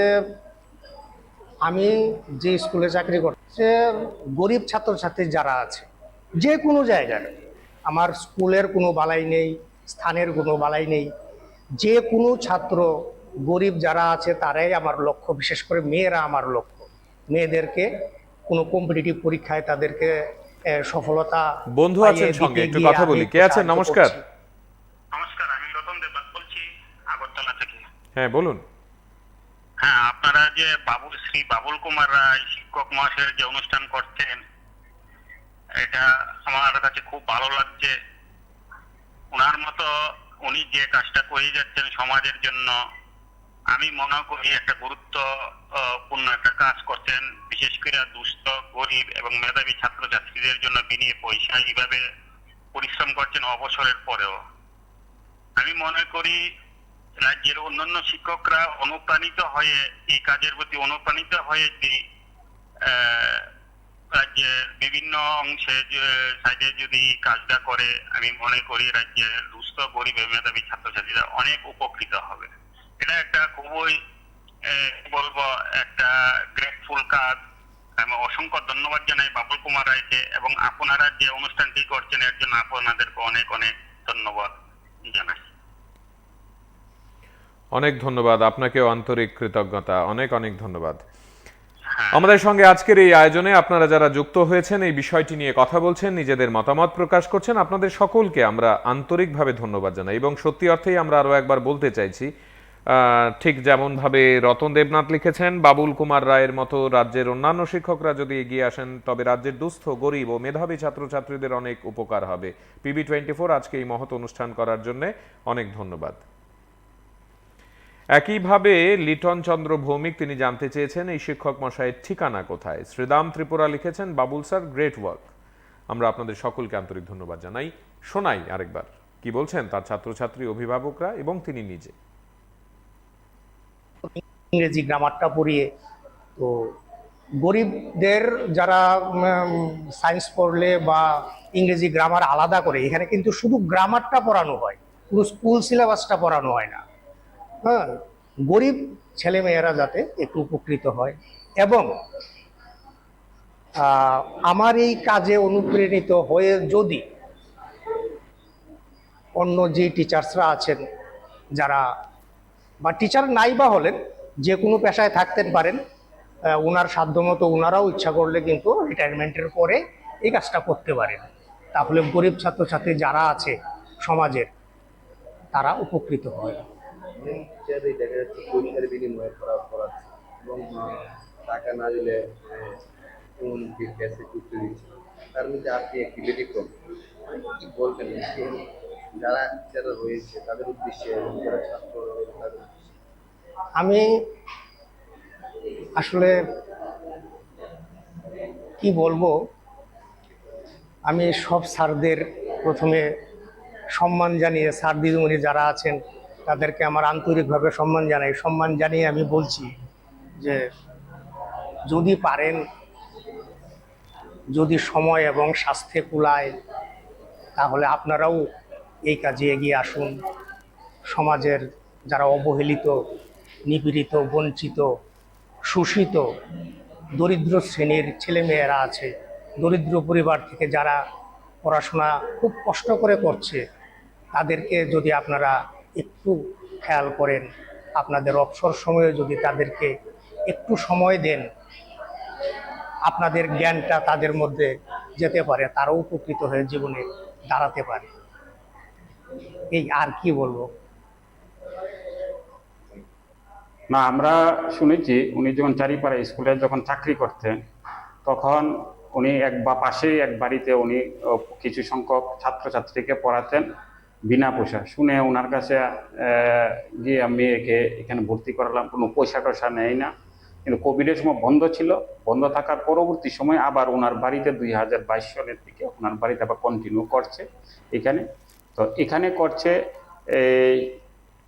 আমি যে স্কুলে চাকরি করছি, গরিব ছাত্রছাত্রী যারা আছে যে কোনো জায়গার, আমার স্কুলের কোনো বালাই নেই, স্থানের কোনো বালাই নেই, যে কোনো ছাত্র গরিব যারা আছে তারাই আমার লক্ষ্য। বিশেষ করে মেয়েরা আমার লক্ষ্য। মেয়েদেরকে কোনো কম্পিটিটিভ পরীক্ষায় তাদেরকে সফলতা বন্ধু আছেন সঙ্গে, একটু কথা বলি। কে আছেন? নমস্কার। নমস্কার, আমি রতন দেবনাথ বলছি আগরতলা থেকে। হ্যাঁ বলুন। হ্যাঁ, আপনারা যে শ্রী বাবুল কুমার রায় শিক্ষক মহাশয়ের যে অনুষ্ঠান করছেন, এটা আমার কাছে খুব ভালো লাগছে। ওনার মতো উনি যে কাজটা করে যাচ্ছেন সমাজের জন্য, আমি মনে করি একটা গুরুত্বপূর্ণ একটা কাজ করছেন। বিশেষ করে দুস্থ, গরিব এবং মেধাবী ছাত্রছাত্রীদের জন্য বিনিয়ে পয়সা এইভাবে পরিশ্রম করছেন অবসরের পরেও। আমি মনে করি রাজ্যের অন্যান্য শিক্ষকরা অনুপ্রাণিত হয়ে এই কাজের প্রতি অনুপ্রাণিত হয়ে যে রাজ্যের বিভিন্ন অংশে সাইডে যদি কাজটা করে, আমি মনে করি রাজ্যের দুস্থ, গরিব এবং মেধাবী ছাত্রছাত্রীরা অনেক উপকৃত হবে। এটা একটা খুবই বলবো একটা গ্রেটফুল কাজ। আমি অসংখ্য ধন্যবাদ জানাই বাবুল কুমার রায়কে, এবং আপনারা যে অনুষ্ঠানটি করছেন এর জন্য আপনাদেরকে অনেক অনেক ধন্যবাদ জানাই। অনেক ধন্যবাদ, আপনাকেও আন্তরিক কৃতজ্ঞতা, অনেক অনেক ধন্যবাদ। আমাদের সঙ্গে আজকের এই আয়োজনে আপনারা যারা যুক্ত হয়েছেন, এই বিষয়টি নিয়ে কথা বলছেন, নিজেদের মতামত প্রকাশ করছেন, আপনাদের সকলকে আমরা আন্তরিকভাবে ধন্যবাদ জানাই। এবং সত্যি অর্থেই আমরা আরো একবার বলতে চাইছি, ঠিক যেমনভাবে রতন দেবনাথ লিখেছেন, বাবুল কুমার রায়ের মতো রাজ্যের অন্যান্য শিক্ষকরা যদি এগিয়ে আসেন, তবে রাজ্যের দুস্থ, গরিব ও মেধাবী ছাত্রছাত্রীদের অনেক উপকার হবে। PB24 আজকে এই মহৎ অনুষ্ঠান করার জন্য অনেক ধন্যবাদ। একইভাবে লিটন চন্দ্র ভৌমিক তিনি জানতে চেয়েছেন এই শিক্ষক মশাইয়ের ঠিকানা কোথায়। শ্রীদাম ত্রিপুরা লিখেছেন, বাবুল স্যার গ্রেট ওয়ার্ক। আমরা আপনাদের সকলকে আন্তরিক ধন্যবাদ জানাই। শোনাই আরেকবার কি বলছেন তার ছাত্রছাত্রী, অভিভাবকরা এবং তিনি নিজে। ইংরেজি গ্রামারটা পড়িয়ে, তো গরিবদের যারা সায়েন্স পড়লে বা ইংরেজি গ্রামার আলাদা করে, এখানে কিন্তু শুধু গ্রামারটা পড়ানো হয়, পুরো স্কুল সিলেবাসটা পড়ানো হয় না। হ্যাঁ, গরিব ছেলেমেয়েরা যাতে একটু উপকৃত হয়। এবং আমার এই কাজে অনুপ্রাণিত হয়ে যদি অন্য যে টিচার্সরা আছেন, যারা বা টিচার নাই বা হলেন, যে কোনো পেশায় থাকতেন পারেন, ওনার সাধ্যমতো ওনারাও ইচ্ছা করলে কিন্তু রিটায়ারমেন্টের পরে এই কাজটা করতে পারেন। তাহলে গরিব ছাত্রছাত্রী যারা আছে সমাজের, তারা উপকৃত হয়। টিচারই দেখা যাচ্ছে পয়সার বিনিময়ে পড়াচ্ছে, এবং টাকা না দিলে কোন ক্যাসে করতে দিচ্ছে। তার মধ্যে আপনি একটি ব্যতিক্রম। কি বলবেন যারা টিচাররা রয়েছে তাদের উদ্দেশ্যে এবং যারা ছাত্র রয়েছে তাদের উদ্দেশ্যে? আমি আসলে কি বলবো, আমি সব স্যারদের প্রথমে সম্মান জানিয়ে, স্যার দিদিমণি যারা আছেন তাদেরকে আমার আন্তরিকভাবে সম্মান জানাই। সম্মান জানিয়ে আমি বলছি যে যদি পারেন, যদি সময় এবং স্বাস্থ্যে কুলায়, তাহলে আপনারাও এই কাজে এগিয়ে আসুন। সমাজের যারা অবহেলিত, নিপীড়িত, বঞ্চিত, শোষিত, দরিদ্র শ্রেণীর ছেলেমেয়েরা আছে, দরিদ্র পরিবার থেকে যারা পড়াশোনা খুব কষ্ট করে করছে, তাদেরকে যদি আপনারা একটু খেয়াল করেন, আপনাদের অবসর সময়ে যদি তাদেরকে একটু সময় দেন, আপনাদের জ্ঞানটা তাদের মধ্যে যেতে পারে, তারাও উপকৃত হয়ে জীবনে দাঁড়াতে পারে। এই আর কি বলবো। না, আমরা শুনেছি উনি যখন চারিপাড়া স্কুলে যখন চাকরি করতেন, তখন উনি পাশেই এক বাড়িতে উনি কিছু সংখ্যক ছাত্রছাত্রীকে পড়াতেন বিনা পয়সা। শুনে ওনার কাছে গিয়ে আমি একে এখানে ভর্তি করালাম, কোনো পয়সা টয়সা নেয় না। কিন্তু কোভিডের সময় বন্ধ ছিল, বন্ধ থাকার পরবর্তী সময় আবার ওনার বাড়িতে 2022 সালের দিকে ওনার বাড়িতে আবার কন্টিনিউ করছে এখানে। তো এখানে করছে এই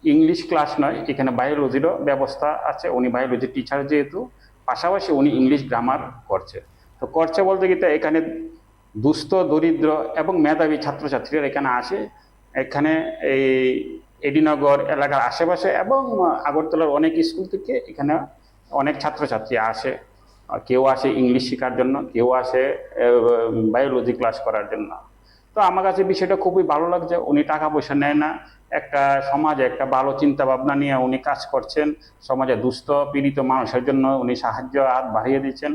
ইংলিশ ক্লাস নয়, এখানে বায়োলজিরও ব্যবস্থা আছে। উনি বায়োলজি টিচার যেহেতু, পাশাপাশি উনি ইংলিশ গ্রামার করছে। তো করছে বলতে গিয়ে এখানে দুস্থ, দরিদ্র এবং মেধাবী ছাত্রছাত্রীরা এখানে আসে। এখানে এই এডিনগর এলাকার আশেপাশে এবং আগরতলার অনেক স্কুল থেকে এখানে অনেক ছাত্রছাত্রী আসে। কেউ আসে ইংলিশ শেখার জন্য, কেউ আসে বায়োলজি ক্লাস করার জন্য। তো আমার কাছে বিষয়টা খুবই ভালো লাগছে। উনি টাকা পয়সা নেয় না, একটা সমাজে একটা ভালো চিন্তা ভাবনা নিয়ে উনি কাজ করছেন। সমাজে দুস্থ পীড়িত মানুষের জন্য উনি সাহায্য হাত বাড়িয়ে দিচ্ছেন।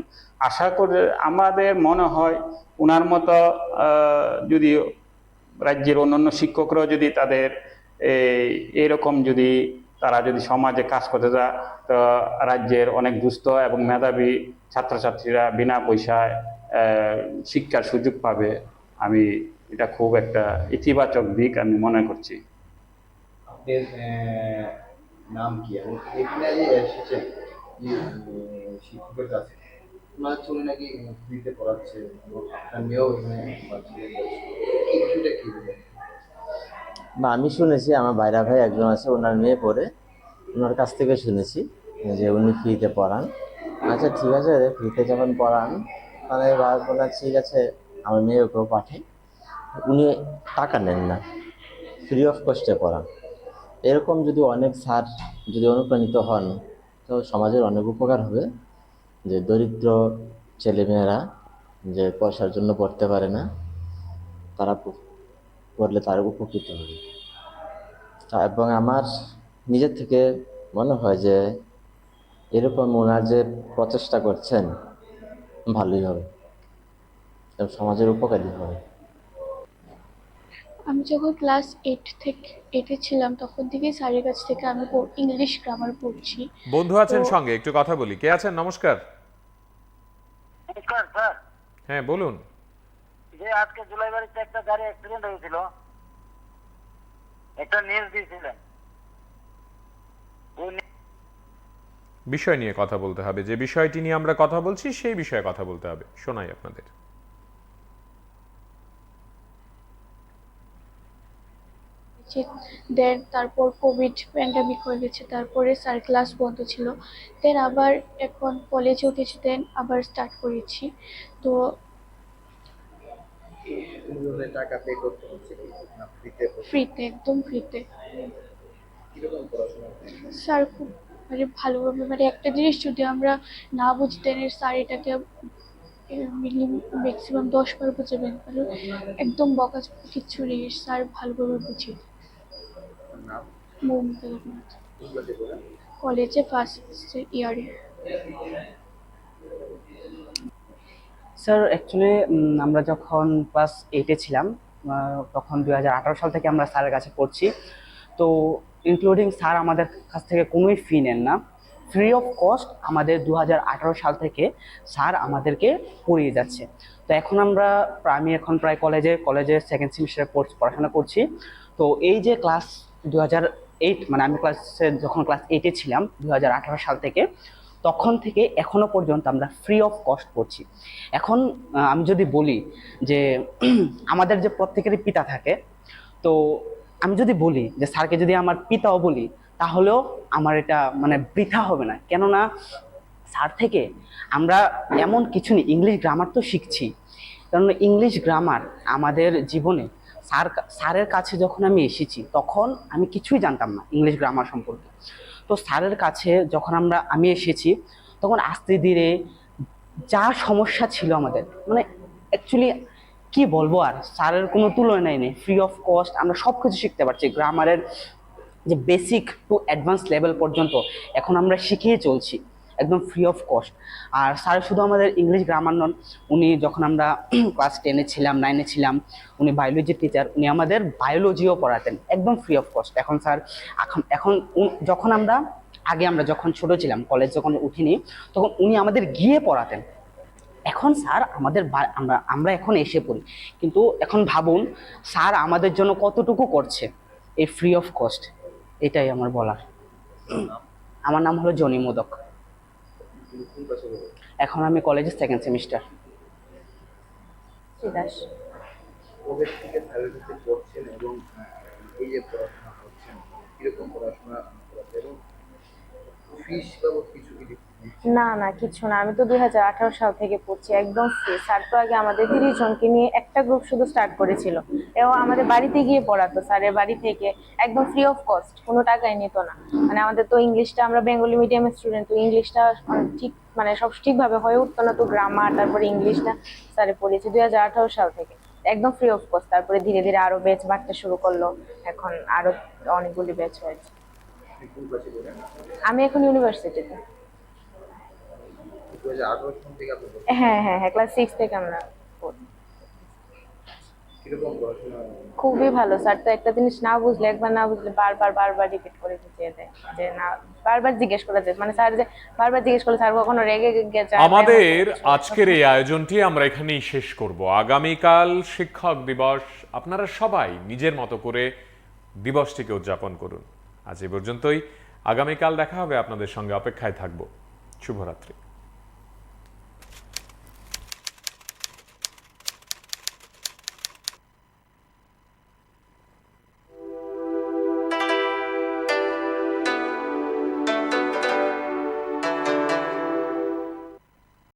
আশা করে আমাদের মনে হয় ওনার মতো যদি রাজ্যের অন্যান্য শিক্ষকরাও যদি তাদের এরকম যদি তারা যদি সমাজে কাজ করতে যায়, তো রাজ্যের অনেক দুস্থ এবং মেধাবী ছাত্রছাত্রীরা বিনা পয়সায় শিক্ষার সুযোগ পাবে। আমি এটা খুব একটা ইতিবাচক দিক আমি মনে করছি। আপনার নাম কি? এবং এখানে যে এসেছেন শিক্ষকের কাছে, ওনার চলে নাকি ফ্রিতে পড়াচ্ছে এবং আপনার মেয়েও এখানে এই বিষয়টা কি বলবেন? না, আমি শুনেছি আমার বাইরা ভাই একজন আছে, ওনার মেয়ে পড়ে, ওনার কাছ থেকে শুনেছি যে উনি ফ্রিতে পড়ান। আচ্ছা ঠিক আছে, ফ্রিতে যখন পড়ান তাহলে বললাম ঠিক আছে আমার মেয়েকেও পাঠাই। উনি টাকা নেন না, ফ্রি অফ কস্টে পড়ান। এরকম যদি অনেক স্যার যদি অনুপ্রাণিত হন, তো সমাজের অনেক উপকার হবে। যে দরিদ্র ছেলেমেয়েরা যে পয়সার জন্য পড়তে পারে না, তারা পড়লে তারা উপকৃত হবে। এবং আমার নিজের থেকে মনে হয় যে এরকম ওনার যে প্রচেষ্টা করছেন ভালোই হবে এবং সমাজের উপকারী হবে। আমি যখন ক্লাস 8 ছিলাম তখন থেকেই স্যারের কাছ থেকে আমি ইংলিশ গ্রামার পড়ছি। বন্ধু আছেন সঙ্গে, একটু কথা বলি। কে আছেন? নমস্কার। নমস্কার স্যার। হ্যাঁ বলুন। যে আজকে জুলাইবাড়িতে একটা গাড়ি অ্যাক্সিডেন্ট হয়েছিল, একটা নিউজ দিয়েছিলেন, বিষয় নিয়ে কথা বলতে হবে। যে বিষয়টি নিয়ে আমরা কথা বলছি সেই বিষয়ে কথা বলতে হবে। শোনাই আপনাদের। দেন তারপর কোভিড প্যান্ডামিক হয়ে গেছে, তারপরে স্যার ক্লাস বন্ধ ছিল। দেন আবার এখন কলেজে উঠেছি, দেন আবার স্টার্ট করেছি। তো টাকা পে করতে হচ্ছে না ফ্রিতে? ফ্রিতে, একদম ফ্রিতে। কিরকম পড়াশোনা? স্যার খুব ভালোভাবে, একটা জিনিস যদি আমরা না বুঝতেন, স্যার এটাকে ম্যাক্সিমাম 10 বার বুঝাবেন, একদম বকা কিচ্ছু নেই, স্যার ভালোভাবে বুঝিয়ে দেন। মমতা রহমান, কলেজে ফার্স্ট ইয়ারে। স্যার অ্যাকচুয়ালি আমরা যখন ক্লাস 8-এ ছিলাম, তখন 2018 সাল থেকে আমরা স্যারের কাছে পড়ছি। তো ইনক্লুডিং স্যার আমাদের কাছ থেকে কোনোই ফি নেন না, ফ্রি অফ কস্ট আমাদের 2018 সাল থেকে স্যার আমাদেরকে পড়িয়ে যাচ্ছে। তো এখন আমি এখন প্রায় কলেজে সেকেন্ড সেমিস্টারে পড়াশোনা করছি। তো এই যে ক্লাস 2008, আমি যখন ক্লাস 8-এ ছিলাম 2018 সাল থেকে, তখন থেকে এখনো পর্যন্ত আমরা ফ্রি অফ কস্ট পড়ছি। এখন আমি যদি বলি যে আমাদের যে প্রত্যেকেরই পিতা থাকে, তো আমি যদি বলি যে স্যারকে যদি আমার পিতাও বলি, তাহলেও আমার এটা বৃথা হবে না। কেননা স্যার থেকে আমরা এমন কিছু নেই, ইংলিশ গ্রামার তো শিখছি, কারণ ইংলিশ গ্রামার আমাদের জীবনে স্যারের কাছে যখন আমি এসেছি তখন আমি কিছুই জানতাম না ইংলিশ গ্রামার সম্পর্কে। তো স্যারের কাছে যখন আমি এসেছি তখন আস্তে ধীরে যা সমস্যা ছিল আমাদের, মানে অ্যাকচুয়ালি কি বলবো, আর স্যারের কোনো তুলনাই নেই। ফ্রি অফ কস্ট আমরা সব কিছু শিখতে পারছি, গ্রামারের যে বেসিক টু অ্যাডভান্স লেভেল পর্যন্ত এখন আমরা শিখিয়ে চলছি একদম ফ্রি অফ কস্ট। আর স্যার শুধু আমাদের ইংলিশ গ্রামার নন, উনি যখন আমরা ক্লাস 10-এ ছিলাম 9-এ ছিলাম উনি বায়োলজির টিচার, উনি আমাদের বায়োলজিও পড়াতেন একদম ফ্রি অফ কস্ট। এখন স্যার এখন যখন আমরা যখন ছোট ছিলাম, কলেজ যখন উঠিনি, তখন উনি আমাদের গিয়ে পড়াতেন। এখন স্যার আমরা এখন এসে পড়ি, কিন্তু এখন ভাবুন স্যার আমাদের জন্য কতটুকু করছে এই ফ্রি অফ কস্ট। এটাই আমার বলার। আমার নাম হলো জনি মোদক। তুমি কোন ক্লাসে পড়ো? এখন আমি কলেজের 2nd সেমিস্টার। দাস কবে থেকে স্যারের কাছে পড়ছেন এবং এই যে পড়াশোনা করছেন কিরকম পড়াশোনা করাতে এবং ফিস বাবদ কিছু কি দিচ্ছেন? না না কিছু না, আমি তো 2018 সাল থেকে পড়ছি একদম ফ্রি। স্যার তো আগে আমাদের 30 জনকে নিয়ে একটা গ্রুপ শুধু স্টার্ট করেছিল, এবং আমাদের বাড়িতে গিয়ে পড়াতো স্যারের বাড়ি থেকে একদম ফ্রি অফ কস্ট, কোনো টাকাই নিত না। মানে আমাদের তো ইংলিশটা, আমরা বেঙ্গলি মিডিয়ামের স্টুডেন্ট, তো ইংলিশটা ঠিক মানে সব ঠিকভাবে হয়ে উঠতো না, তো গ্রামার তারপরে ইংলিশটা স্যারে পড়িয়েছি 2018 সাল থেকে একদম ফ্রি অফ কস্ট। তারপরে ধীরে ধীরে আরো ব্যাচ বাড়তে শুরু করলো, এখন আরো অনেকগুলি ব্যাচ হয়েছে। আপনি কোন ক্লাসে পড়েন? আমি এখন ইউনিভার্সিটিতে। 2018 সাল থেকে আপনি পড়ছেন? হ্যাঁ হ্যাঁ হ্যাঁ, ক্লাস 6 থেকে আমরা পড়ি। কিরকম পড়াশোনা? খুবই ভালো। স্যার তো একটা জিনিস না বুঝলে, একবার না বুঝলে বারবার রিপিট করে বুঝিয়ে দেয়, যে না বারবার জিজ্ঞেস করা যায়, মানে স্যার যে বারবার জিজ্ঞেস করলে স্যার কখনো রেগে যায়। আমাদের আজকের এই আয়োজনটি আমরা এখানেই শেষ করব। আগামীকাল শিক্ষক দিবস, আপনারা সবাই নিজের মতো করে দিবসটিকে উদযাপন করুন। আজ এই পর্যন্তই, আগামীকাল দেখা হবে, আপনাদের সঙ্গে অপেক্ষায় থাকব। শুভরাত্রি।